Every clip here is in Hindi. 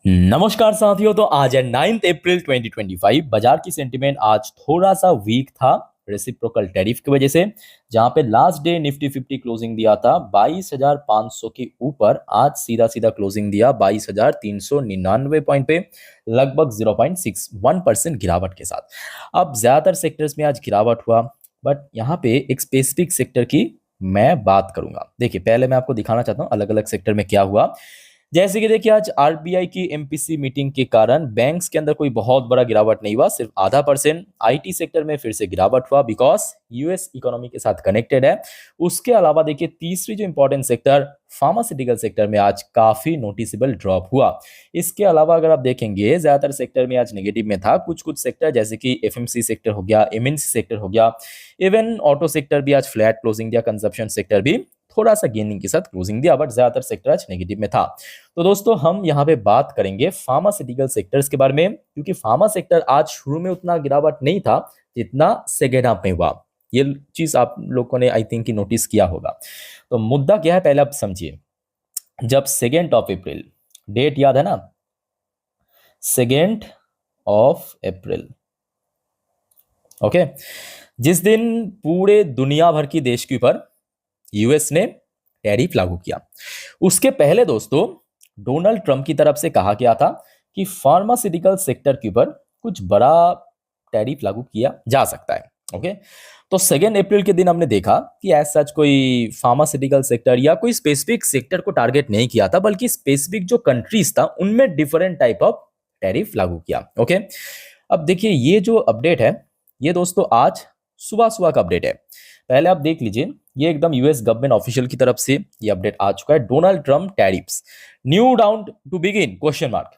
नमस्कार साथियों। तो आज है 9 अप्रैल 2025। बाजार की सेंटीमेंट आज थोड़ा सा वीक था रेसिप्रोकल टैरिफ की वजह से, जहां पे लास्ट डे निफ्टी 50 क्लोजिंग दिया था 22,500 के ऊपर। आज सीधा सीधा क्लोजिंग दिया 22,399 पॉइंट पे, लगभग 0.61% गिरावट के साथ। अब ज्यादातर सेक्टर्स में आज गिरावट हुआ, बट यहाँ पे एक स्पेसिफिक सेक्टर की मैं बात करूंगा। देखिए, पहले मैं आपको दिखाना चाहता हूँ अलग अलग सेक्टर में क्या हुआ। जैसे कि देखिए, आज आरबीआई की एमपीसी मीटिंग के कारण बैंक्स के अंदर कोई बहुत बड़ा गिरावट नहीं हुआ, सिर्फ आधा परसेंट। आईटी सेक्टर में फिर से गिरावट हुआ बिकॉज यूएस इकोनॉमी के साथ कनेक्टेड है। उसके अलावा देखिए, तीसरी जो इंपॉर्टेंट सेक्टर फार्मास्यूटिकल सेक्टर में आज काफी नोटिसेबल ड्रॉप हुआ। इसके अलावा अगर आप देखेंगे, ज्यादातर सेक्टर में आज नेगेटिव में था। कुछ कुछ सेक्टर जैसे कि एफएमसी सेक्टर हो गया, एमएनसी सेक्टर हो गया, इवन ऑटो सेक्टर भी आज फ्लैट क्लोजिंग दिया, कंजप्शन सेक्टर भी थोड़ा सा गेनिंग के साथ क्लोजिंग दिया, बट ज्यादातर सेक्टर आज नेगेटिव में था। तो दोस्तों, हम यहाँ पे बात करेंगे फार्मास्यूटिकल सेक्टर्स के बारे में, क्योंकि फार्मा सेक्टर आज शुरू में उतना गिरावट नहीं था जितना सेकेंड हाफ में हुआ। ये चीज आप लोगों ने आई थिंक नोटिस किया होगा। तो मुद्दा क्या है, पहले आप समझिए। जब 2 अप्रैल, डेट याद है ना, 2 अप्रैल, ओके, जिस दिन पूरे दुनिया भर की देश के ऊपर यूएस ने टैरिफ लागू किया, उसके पहले दोस्तों डोनाल्ड ट्रंप की तरफ से कहा गया था कि फार्मास्यूटिकल सेक्टर के ऊपर कुछ बड़ा टैरिफ लागू किया जा सकता है। ओके, तो 2 अप्रैल के दिन हमने देखा कि एज सच कोई फार्मास्यूटिकल सेक्टर या कोई स्पेसिफिक सेक्टर को टारगेट नहीं किया था, बल्कि स्पेसिफिक जो कंट्रीज था उनमें डिफरेंट टाइप ऑफ टैरिफ लागू किया। ओके, अब देखिए, ये जो अपडेट है ये दोस्तों आज सुबह सुबह का अपडेट है। पहले आप देख लीजिए, ये एकदम यूएस गवर्नमेंट ऑफिशियल की तरफ से ये अपडेट आ चुका है। Donald Trump tariffs new round to begin question mark.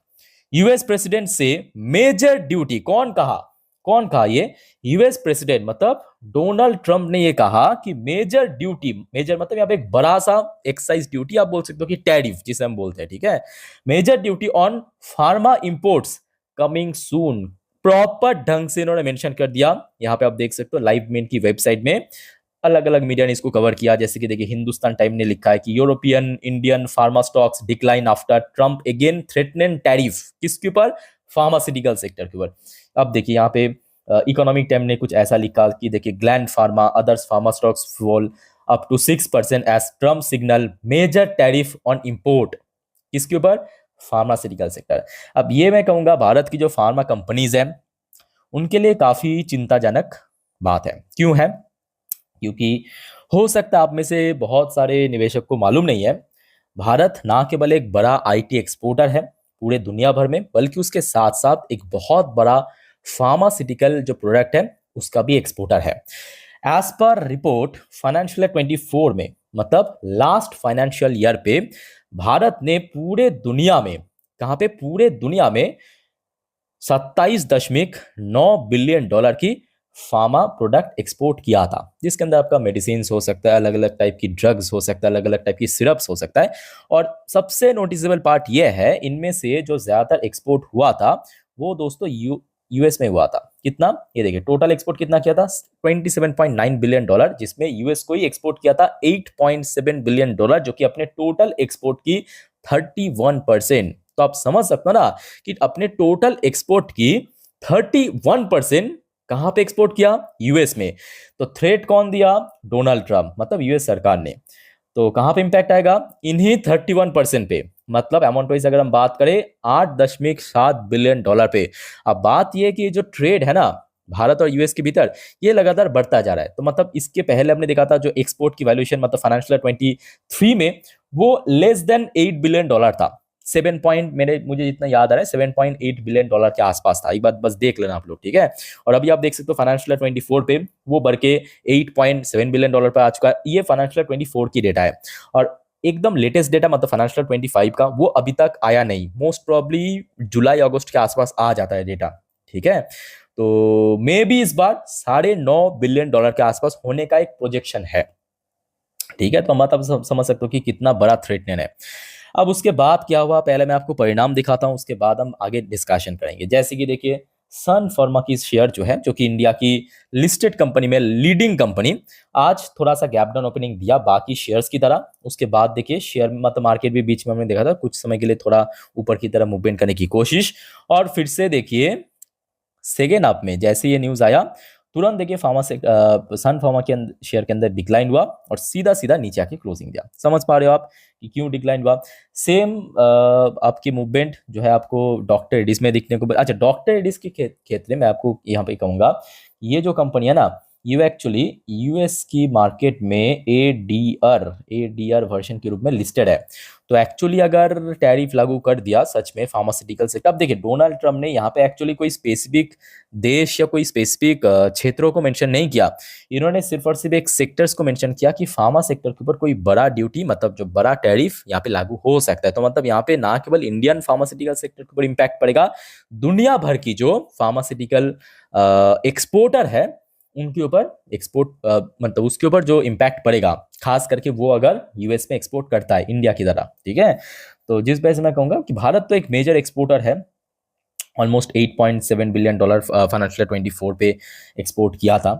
US president से मेजर ड्यूटी। कौन कहा ये? यूएस प्रेसिडेंट मतलब डोनाल्ड ट्रंप ने ये कहा कि मेजर ड्यूटी, मेजर मतलब यहाँ पे एक बड़ा सा एक्साइज ड्यूटी आप बोल सकते हो कि टैरिफ जिसे हम बोलते हैं, ठीक है। Major duty on pharma imports coming soon. Proper ढंग से इन्होंने मेंशन कर दिया। यहाँ पे आप देख सकते हो लाइव मेन की वेबसाइट में अलग अलग मीडिया ने इसको कवर किया। जैसे कि देखिए, हिंदुस्तान टाइम ने लिखा है कि European Indian pharma stocks decline after Trump again threatening tariff. किसके ऊपर? फार्मास्यूटिकल सेक्टर के ऊपर। अब देखिए, यहाँ पे इकोनॉमिक टाइम ने कुछ ऐसा लिखा कि देखिए, Gland Pharma others pharma stocks fall up to 6% as Trump signal major tariff on import. किसके ऊपर? Pharmaceutical sector. अब ये मैं कहूंगा भारत की जो फार्मा कंपनीज हैं उनके लिए काफी चिंताजनक बात है। क्यों है? क्योंकि हो सकता है आप में से बहुत सारे निवेशक को मालूम नहीं है, भारत ना केवल एक बड़ा आईटी एक्सपोर्टर है पूरे दुनिया भर में, बल्कि उसके साथ साथ एक बहुत बड़ा फार्मास्यूटिकल जो प्रोडक्ट है उसका भी एक्सपोर्टर है। एज पर रिपोर्ट फाइनेंशियल 24 में, मतलब लास्ट फाइनेंशियल ईयर पे भारत ने पूरे दुनिया में, कहां पे? पूरे दुनिया में 27.9 बिलियन डॉलर की फार्मा प्रोडक्ट एक्सपोर्ट किया था, जिसके अंदर आपका मेडिसिन हो सकता है, अलग अलग टाइप की ड्रग्स हो सकता है, अलग अलग टाइप की सिरप्स हो सकता है। और सबसे नोटिसेबल पार्ट यह है, इनमें से जो ज्यादातर एक्सपोर्ट हुआ था वो दोस्तों यूएस में हुआ था। कितना? ये देखिए, टोटल एक्सपोर्ट कितना किया था? 27.9 बिलियन डॉलर, जिसमें यूएस को ही एक्सपोर्ट किया था 8.7 बिलियन डॉलर, जो कि अपने टोटल एक्सपोर्ट की 31%। तो आप समझ सकते हो ना कि अपने टोटल एक्सपोर्ट की 31% कहां पे एक्सपोर्ट किया? यूएस में। तो थ्रेट कौन दिया? डोनाल्ड ट्रंप, मतलब यूएस सरकार ने। तो कहां पे इंपैक्ट आएगा? इन्हीं 31% पे। मतलब अमाउंट वाइज अगर हम बात करें 8.7 बिलियन डॉलर पे। अब बात यह कि जो ट्रेड है ना भारत और यूएस के भीतर, ये लगातार बढ़ता जा रहा है। तो मतलब इसके पहले हमने देखा था जो एक्सपोर्ट की वैल्यूएशन, मतलब फाइनेंशियल 23 में वो लेस देन 8 बिलियन डॉलर था। 7 पॉइंट, मुझे जितना याद आ रहा है 7.8 बिलियन डॉलर के आसपास था। एक बात बस देख लेना आप लोग, ठीक है। और अभी आप देख सकते हो फाइनेंशियल 24 पे वो बढ़ के 8.7 बिलियन डॉलर पर आ चुका है। ये फाइनेंशियल 24 की डेटा है। और एकदम लेटेस्ट डेटा मतलब फाइनेंशियल 25 का वो अभी तक आया नहीं। मोस्ट प्रॉब्ली जुलाई अगस्त के आसपास आ जाता है डेटा, ठीक है। तो मे बी इस बार 9.5 बिलियन डॉलर के आसपास होने का एक प्रोजेक्शन है, ठीक है। तो हम मतलब समझ सकते हो कि कितना बड़ा थ्रेटनेस है। अब उसके बाद क्या हुआ, पहले मैं आपको परिणाम दिखाता हूं, उसके बाद हम आगे डिस्कशन करेंगे। जैसे कि देखिए, सन फार्मा की शेयर जो है, जो कि इंडिया की लिस्टेड कंपनी में लीडिंग कंपनी, आज थोड़ा सा गैप डाउन ओपनिंग दिया बाकी शेयर्स की तरह। उसके बाद देखिए शेयर मतलब मार्केट भी बीच में हमने देखा था कुछ समय के लिए थोड़ा ऊपर की तरफ मूवमेंट करने की कोशिश, और फिर से देखिए सेकेंड हाफ में जैसे ये न्यूज आया तुरंत देखिए फार्मा से सन फार्मा के शेयर के अंदर डिक्लाइन हुआ और सीधा सीधा नीचे आके क्लोजिंग दिया। समझ पा रहे हो आप कि क्यों डिक्लाइन हुआ। सेम आपकी मूवमेंट जो है आपको डॉक्टर एडिस में दिखने को अच्छा, डॉक्टर एडिस के क्षेत्र में आपको यहाँ पे कहूंगा ये जो कंपनी है ना, ये एक्चुअली यूएस की मार्केट में एडीआर वर्जन के रूप में लिस्टेड है। तो एक्चुअली अगर टैरिफ लागू कर दिया सच में फार्मास्यूटिकल सेक्टर, अब देखिए डोनाल्ड ट्रम्प ने यहाँ पे एक्चुअली कोई स्पेसिफिक देश या कोई स्पेसिफिक क्षेत्रों को मेंशन नहीं किया, इन्होंने सिर्फ और सिर्फ एक सेक्टर्स को मेंशन किया कि फार्मा सेक्टर के ऊपर कोई बड़ा ड्यूटी मतलब जो बड़ा टैरिफ यहाँ पे लागू हो सकता है। तो मतलब यहाँ पे ना केवल इंडियन फार्मास्यूटिकल सेक्टर के ऊपर इम्पैक्ट पड़ेगा, दुनिया भर की जो फार्मास्यूटिकल एक्सपोर्टर है उनके ऊपर एक्सपोर्ट मतलब उसके ऊपर जो इम्पैक्ट पड़ेगा, खास करके वो अगर यूएस में एक्सपोर्ट करता है इंडिया की तरह, ठीक है। तो जिस वजह से मैं कहूंगा कि भारत तो एक मेजर एक्सपोर्टर है, ऑलमोस्ट $8.7 बिलियन फाइनेंशियल 24 पे एक्सपोर्ट किया था।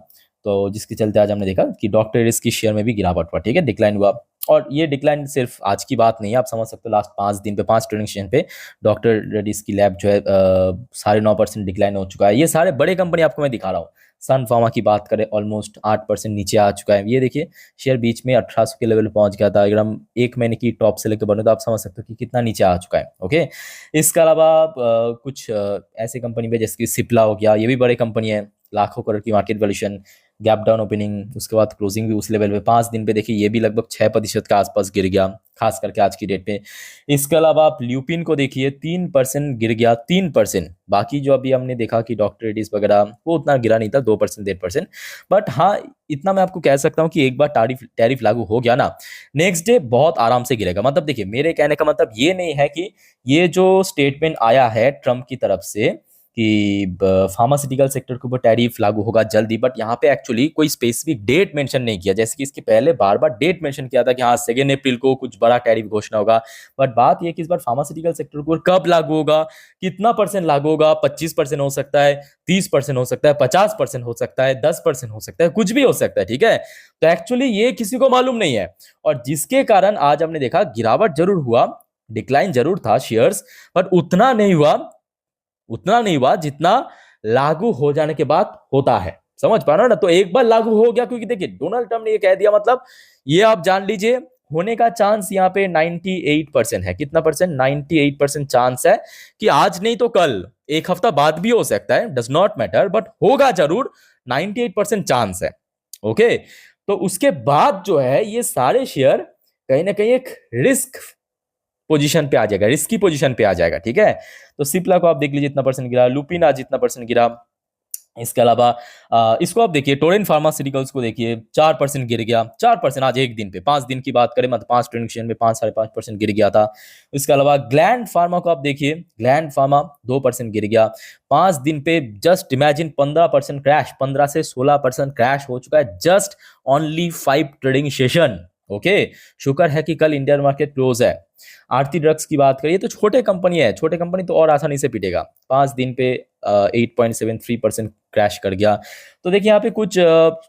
तो जिसके चलते आज हमने देखा कि डॉक्टर एडिस की शेयर में भी गिरावट हुआ, ठीक है, डिक्लाइन हुआ। और ये डिक्लाइन सिर्फ आज की बात नहीं है, आप समझ सकते हो लास्ट 5 दिन पे 5 ट्रेडिंग सेशन पे डॉक्टर एडिस की लैब जो है 9.5% डिक्लाइन हो चुका है। ये सारे बड़े कंपनी आपको मैं दिखा रहा हूँ। सन फार्मा की बात करें ऑलमोस्ट 8% नीचे आ चुका है। ये देखिए शेयर बीच में 1800 के लेवल पहुंच गया था, अगर हम एक महीने की टॉप से लेकर बने तो आप समझ सकते हो कि कितना नीचे आ चुका है। ओके, इसके अलावा कुछ ऐसे कंपनी में जैसे कि सिप्ला हो गया, ये भी बड़े कंपनी है, लाखों करोड़ की market valuation, gap down opening, उसके बाद क्लोजिंग भी उस लेवल पे 5 दिन पे देखिए ये भी लगभग 6% के आसपास गिर गया, खास करके आज की डेट पे। इसके अलावा आप ल्यूपिन को देखिए 3% गिर गया, 3%। बाकी जो अभी हमने देखा कि डॉक्टर एडिस वगैरह वो उतना गिरा नहीं था, 2% 1.5%। बट हाँ इतना मैं आपको कह सकता हूँ कि एक बार टैरिफ लागू हो गया ना, नेक्स्ट डे बहुत आराम से गिरेगा। मतलब देखिए मेरे कहने का मतलब ये नहीं है कि ये जो स्टेटमेंट आया है ट्रम्प की तरफ से कि फार्मास्यूटिकल सेक्टर के ऊपर टैरिफ लागू होगा जल्दी, बट यहाँ पे एक्चुअली कोई स्पेसिफिक डेट मेंशन नहीं किया, जैसे कि इसके पहले बार बार डेट मेंशन किया था कि हाँ 2 अप्रैल को कुछ बड़ा टैरिफ घोषणा होगा। बट बात यह कि इस बार फार्मास्यूटिकल सेक्टर को कब लागू होगा, कितना परसेंट लागू होगा, 25% हो सकता है, 30% हो सकता है, 50% हो सकता है, 10% हो सकता है, कुछ भी हो सकता है, ठीक है। तो एक्चुअली ये किसी को मालूम नहीं है, और जिसके कारण आज हमने देखा गिरावट जरूर हुआ, डिक्लाइन जरूर था शेयर्स, बट उतना नहीं हुआ जितना लागू हो जाने के बाद होता है। समझ पा रहे हो ना। तो एक बार लागू हो गया, क्योंकि देखिए डोनाल्ड ट्रम्प ने ये कह दिया, मतलब ये आप जान लीजिए होने का चांस यहाँ पे 98% है। कितना परसेंट? 98% चांस है कि आज नहीं तो कल, एक हफ्ता बाद भी हो सकता है, डज नॉट मैटर, बट होगा जरूर, 98% चांस है। ओके, तो उसके बाद जो है ये सारे शेयर कहीं ना कहीं एक रिस्क पोजीशन पे आ जाएगा, रिस्की पोजीशन पे आ जाएगा, ठीक है। तो सिप्ला को आप देख लीजिए इतना परसेंट गिरा, लुपिन आज इतना परसेंट गिरा। इसके अलावा इसको आप देखिए टोरेंट फार्मास्यूटिकल्स को देखिए 4% गिर गया, 4% आज एक दिन पे। 5 दिन की बात करें मतलब 5 ट्रेडिंग सेशन में 5-5.5% गिर गया था। इसके अलावा ग्लैंड फार्मा को आप देखिए, ग्लैंड फार्मा 2% गिर गया 5 दिन पे। जस्ट इमेजिन 15% क्रैश, 15 से 16% क्रैश हो चुका है just only 5 trading session. Okay, शुक्र है कि कल इंडियन मार्केट क्लोज है। आरती ड्रग्स की बात करिए तो छोटे कंपनी है, छोटे कंपनी तो और आसानी से पिटेगा, 5 दिन पे 8.73% क्रैश कर गया। तो देखिए यहाँ पे कुछ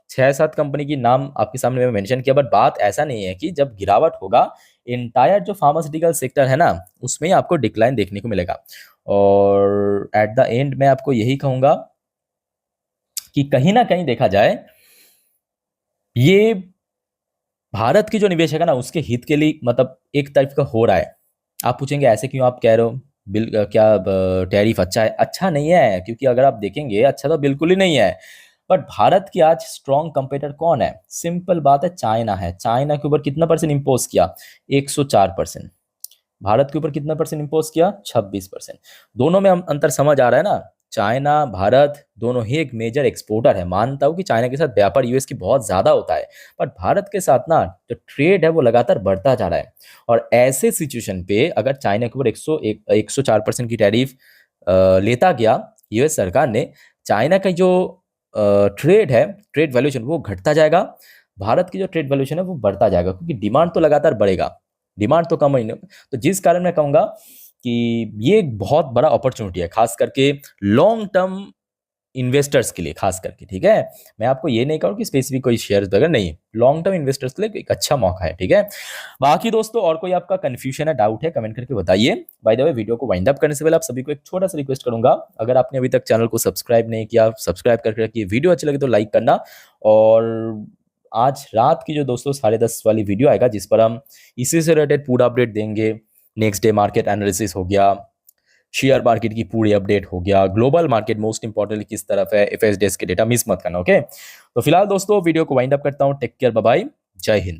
6-7 कंपनी की नाम आपके सामने मैं मेंशन किया, बट बात ऐसा नहीं है कि जब गिरावट होगा इंटायर जो फार्मास्यूटिकल सेक्टर है ना उसमें आपको डिक्लाइन देखने को मिलेगा। और एट द एंड मैं आपको यही कहूंगा कि कहीं ना कहीं देखा जाए ये भारत की जो निवेशक है ना उसके हित के लिए मतलब एक तरफ का हो रहा है। आप पूछेंगे ऐसे क्यों आप कह रहे हो, क्या टैरिफ अच्छा है? अच्छा नहीं है, क्योंकि अगर आप देखेंगे अच्छा तो बिल्कुल ही नहीं है। बट भारत की आज स्ट्रॉन्ग कंपेटर कौन है? सिंपल बात है, चाइना है। चाइना के ऊपर कितना परसेंट इम्पोज किया? 104%। भारत के ऊपर कितना परसेंट इम्पोज किया? 26%। दोनों में हम अंतर समझ आ रहा है ना। चाइना भारत दोनों ही एक मेजर एक्सपोर्टर है। मानता हूं कि चाइना के साथ व्यापार यूएस की बहुत ज्यादा होता है, बट भारत के साथ ना जो ट्रेड है वो लगातार बढ़ता जा रहा है। और ऐसे सिचुएशन पे अगर चाइना के ऊपर 104% की टैरिफ लेता गया यूएस सरकार ने, चाइना का जो ट्रेड है, ट्रेड वैल्यूएशन वो घटता जाएगा, भारत की जो ट्रेड वैल्यूएशन है वो बढ़ता जाएगा, क्योंकि डिमांड तो लगातार बढ़ेगा, डिमांड तो कम ही नहीं। तो जिस कारण मैं कहूंगा कि ये एक बहुत बड़ा अपॉर्चुनिटी है, खास करके लॉन्ग टर्म इन्वेस्टर्स के लिए खास करके, ठीक है। मैं आपको ये नहीं कहूँ कि स्पेसिफिक कोई शेयर्स वगैरह, नहीं, लॉन्ग टर्म इन्वेस्टर्स के लिए एक अच्छा मौका है, ठीक है। बाकी दोस्तों और कोई आपका कंफ्यूजन है, डाउट है, कमेंट करके बताइए। बाय द वे, वीडियो को वाइंड अप करने से पहले आप सभी को एक छोटा सा रिक्वेस्ट करूंगा, अगर आपने अभी तक चैनल को सब्सक्राइब नहीं किया, सब्सक्राइब करके रखिए। वीडियो अच्छी लगे तो लाइक करना। और आज रात की जो दोस्तों 10:30 वाली वीडियो आएगा, जिस पर हम इसी से रिलेटेड पूरा अपडेट देंगे। नेक्स्ट डे मार्केट एनालिसिस हो गया, शेयर मार्केट की पूरी अपडेट हो गया, ग्लोबल मार्केट मोस्ट इंपॉर्टेंटली किस तरफ है, एफएसडीएस के डेटा मिस मत करना, ओके। तो फिलहाल दोस्तों वीडियो को वाइंड अप करता हूं। टेक केयर, बाय बाय, जय हिंद।